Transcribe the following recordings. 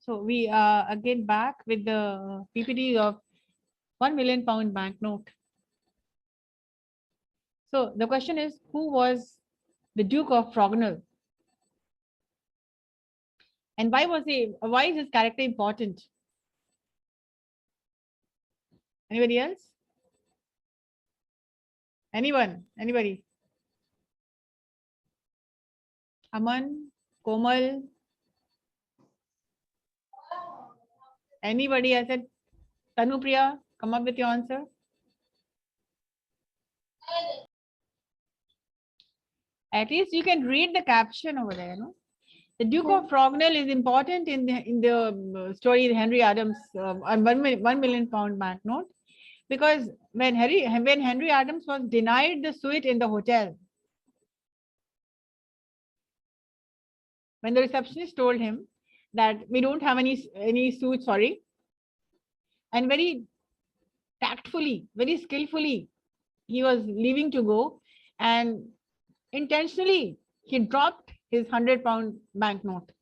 So we are again back with the PPT of £1 million banknote. So the question is, who was the Duke of Frognal? And why is his character important? Anybody else? Anybody? Aman, Komal? Anybody? I said, Tanupriya, come up with your answer. At least you can read the caption over there, no? The Duke of Frognal is important in the story of Henry Adams on £1 million banknote, because when Henry Adams was denied the suite in the hotel, when the receptionist told him that we don't have any suite, sorry, and very tactfully, very skillfully, he was leaving to go, and intentionally he dropped his £100 banknote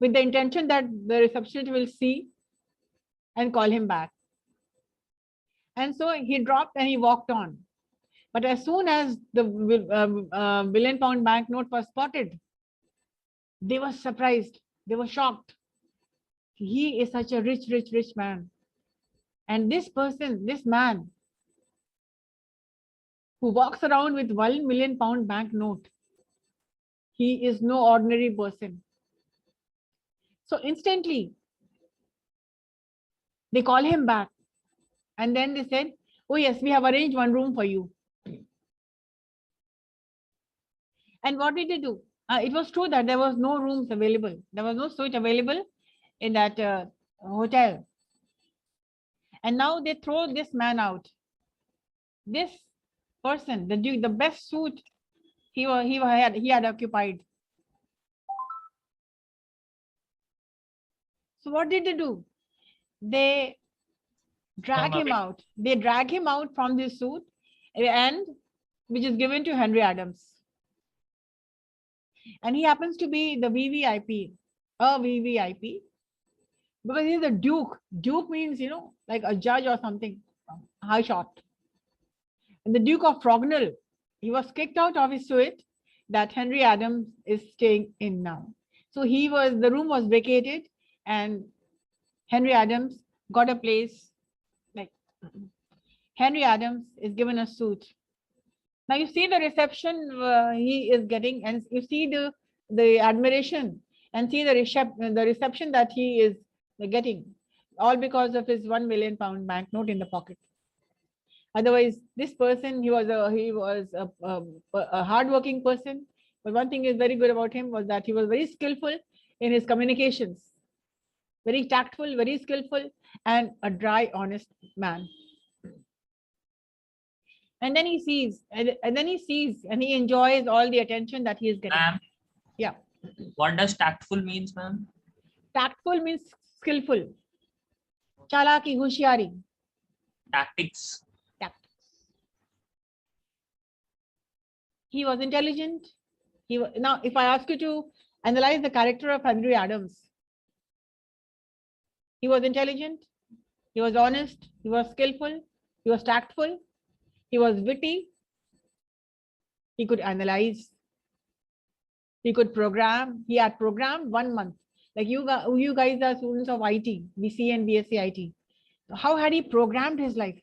with the intention that the receptionist will see and call him back. And so he dropped and he walked on. But as soon as the £1 million banknote was spotted, they were surprised. They were shocked. He is such a rich man. And this man who walks around with £1 million banknote, he is no ordinary person. So instantly, they call him back. And then they said, oh yes, we have arranged one room for you. And what did they do? It was true that there was no rooms available. There was no suite available in that hotel. And now they throw this man out. This person, the Duke, the best suit he had occupied. So what did they do? They drag him out. They drag him out from this suit, and which is given to Henry Adams. And he happens to be the VVIP, because he's a Duke. Duke means, like a judge or something, high shot. And the Duke of Frognal, he was kicked out of his suite that Henry Adams is staying in now. So the room was vacated, and Henry Adams got a place. Like Henry Adams is given a suit. Now you see the reception he is getting, and you see the admiration, and see the reception that he is getting, all because of his £1 million banknote in the pocket. Otherwise, this person, he was a hardworking person. But one thing is very good about him was that he was very skillful in his communications, very tactful, very skillful, and a dry, honest man. And then he sees, and he enjoys all the attention that he is getting. Yeah. What does tactful means, ma'am? Tactful means skillful. Chalaki, hushyari. Tactics. He was intelligent. Now, if I ask you to analyze the character of Henry Adams, he was intelligent, he was honest, he was skillful, he was tactful, he was witty, he could analyze, he could program. He had programmed 1 month. Like you guys are students of IT, BCA and BSc.IT. How had he programmed his life?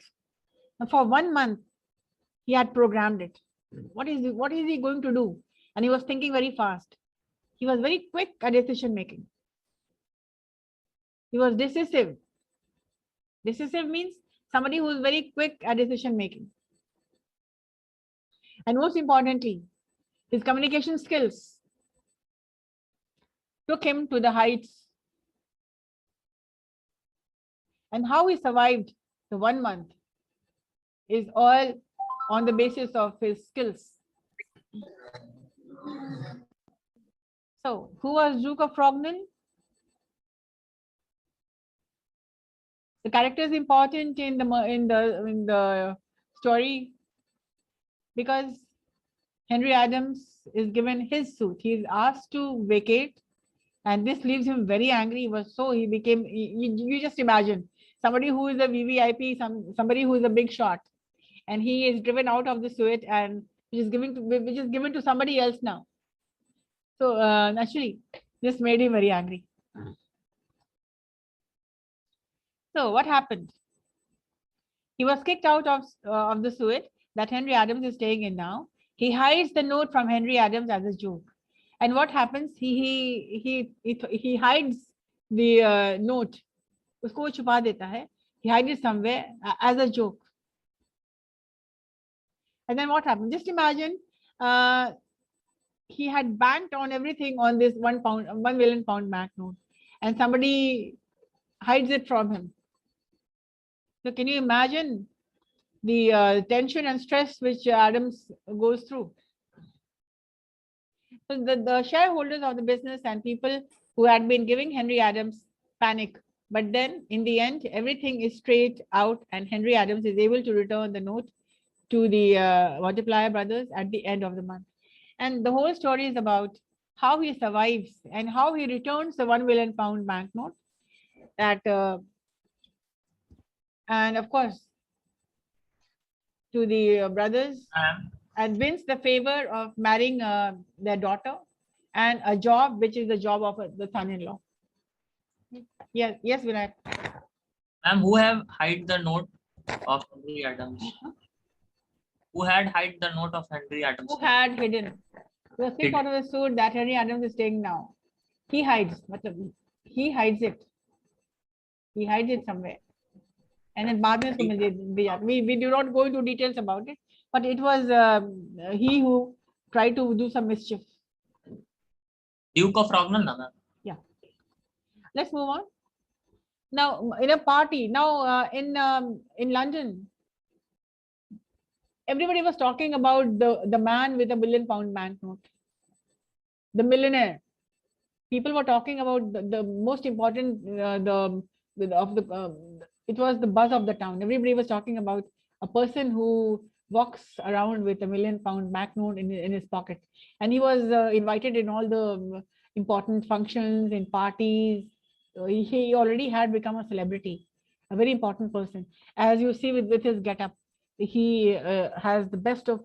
For 1 month, he had programmed it. What is he going to do? And he was thinking very fast. He was very quick at decision making. He was decisive. Decisive means somebody who is very quick at decision making. And most importantly, his communication skills took him to the heights. And how he survived the 1 month is all on the basis of his skills. So, who was Duke of Frognal? The character is important in the story because Henry Adams is given his suit. He is asked to vacate, and this leaves him very angry. He became, you just imagine somebody who is a VVIP, somebody who is a big shot, and he is driven out of the suite, and which is given to somebody else now. So naturally, this made him very angry. So what happened? He was kicked out of the suite that Henry Adams is staying in now. He hides the note from Henry Adams as a joke. And what happens? He hides the note. उसको वो छुपा देता है. He hides it somewhere as a joke. And then what happened? Just imagine he had banked on everything on this £1 million banknote, and somebody hides it from him. So can you imagine the tension and stress which Adams goes through? So the shareholders of the business and people who had been giving Henry Adams panic. But then in the end, everything is straight out, and Henry Adams is able to return the note to the Multiplier brothers at the end of the month. And the whole story is about how he survives and how he returns the £1 million banknote. And of course, to the brothers, and wins the favor of marrying their daughter and a job, which is the job of the son-in-law. Yes, Vinayak. Ma'am, who have hide the note of Henry Adams? Who had hide the note of Henry Adams? Who had hidden? He was kicked out of the suit that Henry Adams is staying now. He hides. He hides it. He hides it somewhere. And then we do not go into details about it, but it was he who tried to do some mischief. Duke of Rognal, na, ma'am? Yeah. Let's move on. Now, in a party, in London, everybody was talking about the man with a £1 million banknote, the millionaire. People were talking about the most important, it was the buzz of the town. Everybody was talking about a person who walks around with a £1 million banknote in his pocket. And he was invited in all the important functions, in parties. He already had become a celebrity, a very important person. As you see with his get-up, he has the best of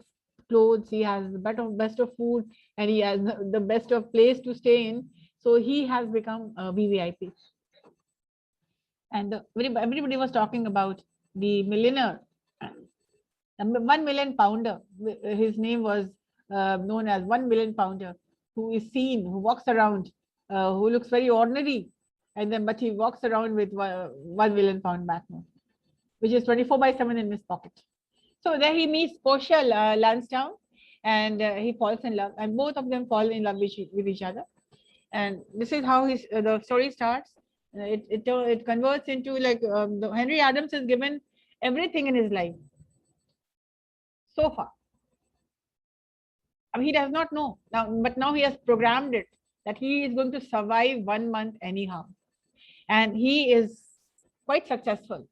clothes, he has the best of food, and he has the best of place to stay in. So he has become a VVIP. And everybody was talking about the millionaire, £1 million. His name was known as £1 million, who is seen, who walks around, who looks very ordinary, and then but he walks around with £1 million banknote, which is 24/7 in his pocket. So there he meets Portia Lansdowne, and he falls in love, and both of them fall in love with each other. And this is how the story starts. It converts into like Henry Adams is given everything in his life so far. I mean, he does not know now, but now he has programmed it that he is going to survive 1 month anyhow, and he is quite successful.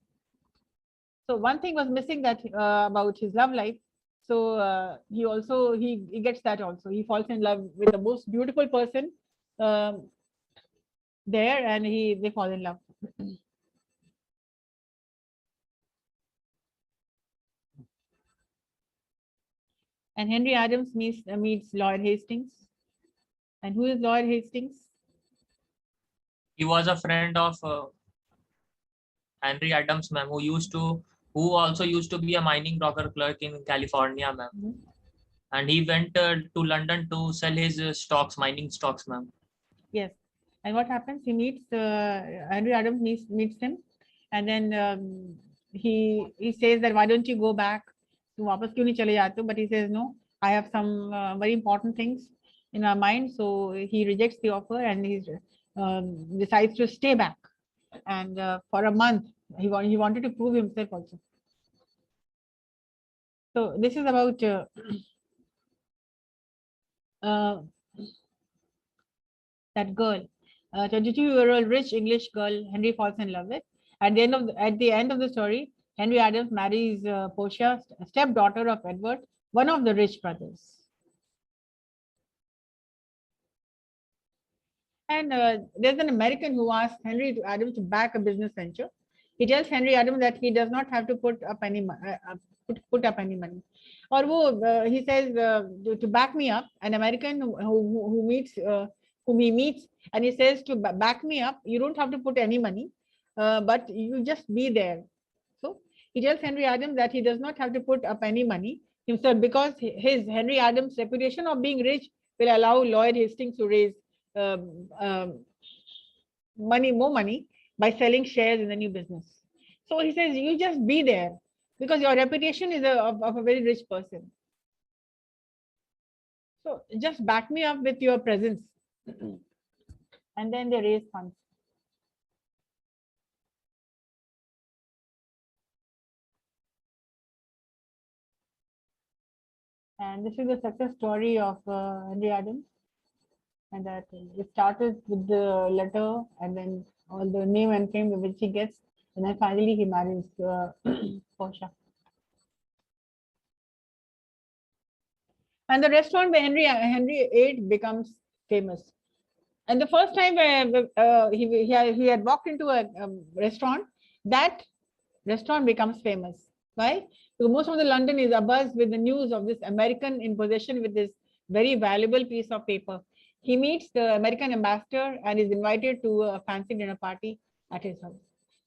So one thing was missing that about his love life. So he gets that also. He falls in love with the most beautiful person there, and they fall in love. And Henry Adams meets Lord Hastings. And who is Lord Hastings? He was a friend of Henry Adams, ma'am, who also used to be a mining broker clerk in California, ma'am. Mm-hmm. And he went to London to sell his mining stocks, ma'am. Yes. And what happens? He meets Henry Adams meets him, and then he says that why don't you go back? But he says no. I have some very important things in our mind, so he rejects the offer and he decides to stay back. And for a month, he wanted to prove himself also. So this is about that girl, 22-year-old rich English girl Henry falls in love with. At the end of the story, Henry Adams marries Portia, stepdaughter of Edward, one of the rich brothers. And there's an American who asked Henry Adams to back a business venture. He tells Henry Adams that he does not have to put up any put up any money. Or he says to back me up. An American who meets whom he meets, and he says to back me up. You don't have to put any money, but you just be there. So he tells Henry Adams that he does not have to put up any money himself, because his Henry Adams' reputation of being rich will allow Lloyd Hastings to raise more money by selling shares in the new business. So he says, you just be there, because your reputation is of a very rich person. So just back me up with your presence. And then they raise funds. And this is the success story of Henry Adams. And that it started with the letter, and then all the name and fame which he gets, and then finally he marries Portia. And the restaurant by Henry VIII becomes famous. And the first time he had walked into a restaurant, that restaurant becomes famous. Why? Because most of the London is abuzz with the news of this American in possession with this very valuable piece of paper. He meets the American ambassador and is invited to a fancy dinner party at his house.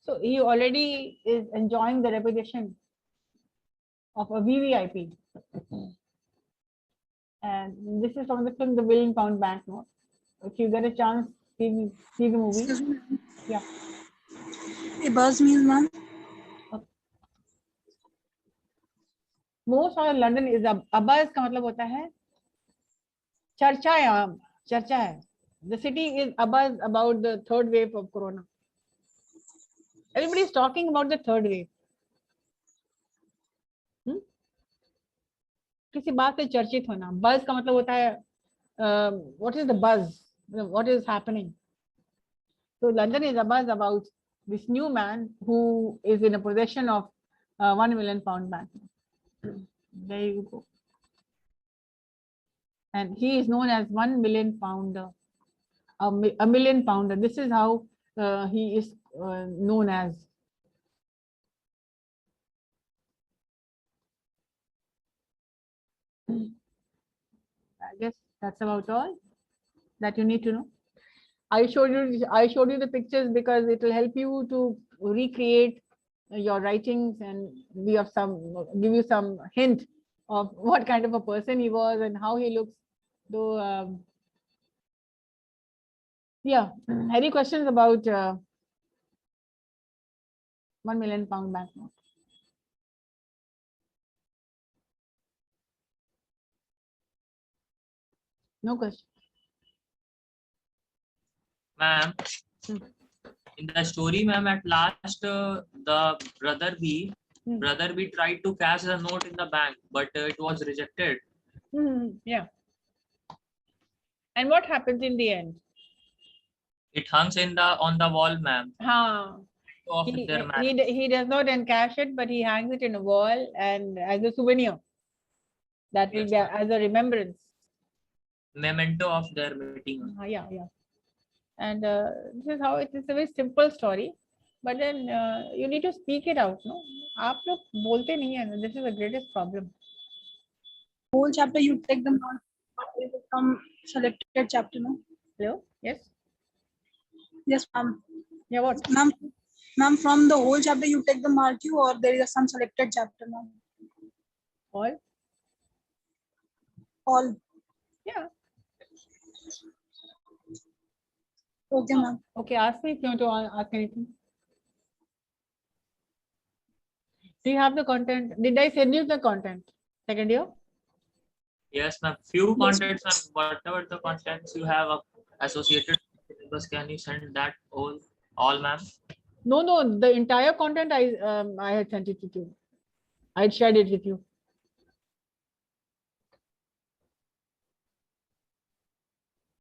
So he already is enjoying the reputation of a VVIP. And this is from the film The £1,000,000 Banknote. If you get a chance, see the movie. Excuse me. Yeah. A buzz means, ma'am? Most of London is abuzz का मतलब होता है चर्चा है, चर्चा है. The city is abuzz about the third wave of corona. Everybody is talking about the third wave. किसी बात से चर्चित होना. Buzz का मतलब होता है what is the buzz? What is happening? So London is abuzz about this new man who is in a possession of £1,000,000 bank. There you go. And he is known as £1,000,000 pounder, a £1,000,000 pounder. This is how he is known as. I guess that's about all that you need to know. I showed you the pictures because it will help you to recreate your writings and give you some hint of what kind of a person he was and how he looks. So yeah, any questions about £1,000,000 banknote? No question. Ma'am, in the story, ma'am, at last the brother B tried to cash the note in the bank, but it was rejected. Yeah. And what happens in the end? It hangs on the wall, ma'am. He does not encash it, but he hangs it in a wall and as a souvenir. That will be as a remembrance. Memento of their meeting. Yeah. And this is how it is. A very simple story, but then you need to speak it out. No, आप लोग बोलते नहीं हैं. This is the greatest problem. Whole chapter you take them on some selected chapter, no? Hello. Yes. Yes, ma'am. Yeah. What? Ma'am, from the whole chapter you take the mark you, or there is some selected chapter, ma'am? All. Yeah. Okay, ma'am. Okay, ask me if you want to ask anything. Do you have the content? Did I send you the content? Second year? Yes, ma'am. Few contents, ma'am. Whatever the contents you have associated with syllabus, can you send that all, ma'am? No. The entire content I had sent it to you. I had shared it with you.